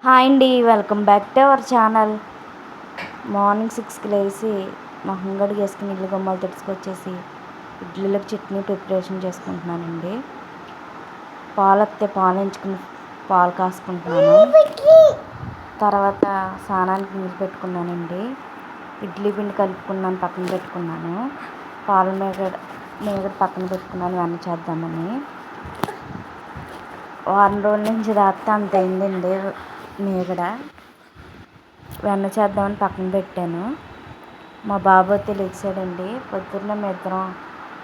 Hi అండి, welcome back to our channel. Morning 6కి లేచి మొహం కడిగేసుకుని ఇల్లు గుమ్మాలు తెచ్చుకొచ్చేసి ఇడ్లీలకు చట్నీ ప్రిపరేషన్ చేసుకుంటున్నానండి. పాలు ఎంచుకుని పాలు కాసుకుంటున్నాను. తర్వాత స్నానానికి నీళ్ళు పెట్టుకున్నానండి. ఇడ్లీ పిండి కలుపుకున్నాను, పక్కన పెట్టుకున్నాను. పాల మేగడ పక్కన పెట్టుకున్నాను ఇవన్నీ చేద్దామని. వారం రోజుల నుంచి దాస్తే అంత అయిందండి. మేగడ వెన్న చేద్దామని పక్కన పెట్టాను. మా బాబు అయితే లేచాడండి. పొద్దున్న మీ ఇద్దరం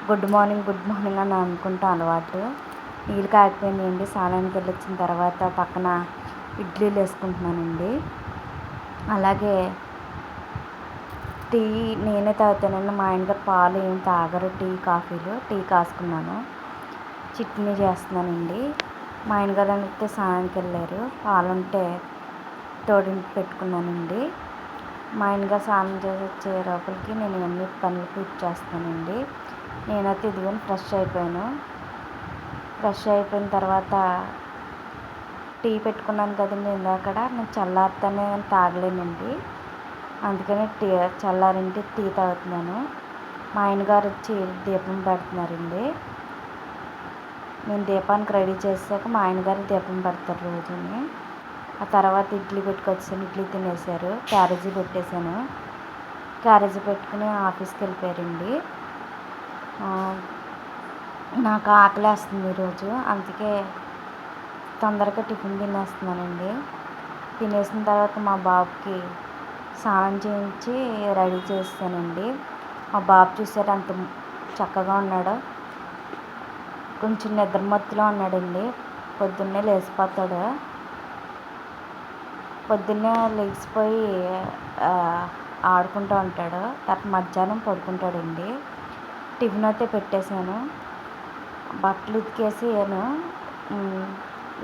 గుడ్ మార్నింగ్ అని అనుకుంటా అలవాటు. నీళ్ళు కాగిపోయినాయండి. స్నానానికి వెళ్ళి వచ్చిన తర్వాత పక్కన ఇడ్లీలు వేసుకుంటున్నానండి. అలాగే టీ నేనే తాగుతానండి. మా ఆయనగారు పాలు ఏం తాగరు, టీ కాసుకున్నాను. చట్నీ చేస్తున్నానండి. మా ఆయనగారు అయితే స్నానానికి వెళ్ళారు. పాలుంటే తోడింటి పెట్టుకున్నానండి. మా ఆయనగారు స్నానం చేసి వచ్చే లోపలికి నేను అన్ని పనులు పూర్తి చేస్తానండి. నేనైతే ఇదిగోని ఫ్రెష్ అయిపోయాను. ఫ్రెష్ అయిపోయిన తర్వాత టీ పెట్టుకున్నాను కదండి ఇందాకడ. నేను చల్లారితేనే తాగలేనండి. అందుకని చల్లారింటి టీ తాగుతున్నాను. మా ఆయనగారు వచ్చి దీపం పెడుతున్నారండి. నేను దీపానికి రెడీ చేసాక మా ఆయనగారు దీపం పెడతారు రోజుని. ఆ తర్వాత ఇడ్లీ పెట్టుకొచ్చాను. ఇడ్లీ తినేసారు. క్యారేజీ పెట్టేశాను. క్యారేజీ పెట్టుకుని ఆఫీస్కి వెళ్ళిపోయారండి. నాకు ఆకలి వేస్తుంది ఈరోజు, అందుకే తొందరగా టిఫిన్ తినేస్తున్నానండి. తినేసిన తర్వాత మా బాబుకి స్నానం చేయించి రెడీ చేస్తానండి. మా బాబు చూసారు అంత చక్కగా ఉన్నాడు. కొంచెం నిద్రమత్తులో ఉన్నాడండి. పొద్దున్నే లేచిపోతాడు. పొద్దున్నే లేచిపోయి ఆడుకుంటూ ఉంటాడు. తర్వాత మధ్యాహ్నం పడుకుంటాడండి. టిఫిన్ అయితే పెట్టేశాను. బట్టలు ఉతికేసాను.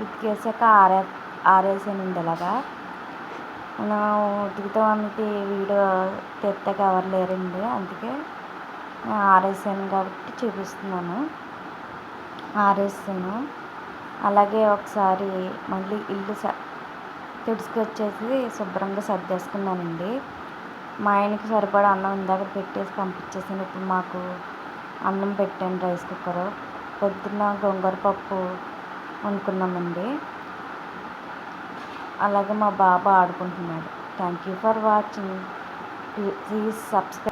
ఉతికేసాక ఆరేసానండి. ఇలాగా నా ఉతుకుతానికి వీడియో తెత్తగా ఎవరు లేరండి, అందుకే ఆరేసాను కాబట్టి చూపిస్తున్నాను. ఆరేసాను. అలాగే ఒకసారి మళ్ళీ ఇల్లు తుడుచుకొచ్చేసి శుభ్రంగా సర్దేసుకున్నానండి. మా ఆయనకి సరిపడా అన్నం ఇందాక పెట్టేసి పంపించేసాను. ఇప్పుడు మాకు అన్నం పెట్టాను రైస్ కుక్కర్. పొద్దున్న గోంగూర పప్పు వండుకున్నామండి. అలాగే మా బాబు ఆడుకుంటున్నాడు. Thank you for watching. Please subscribe.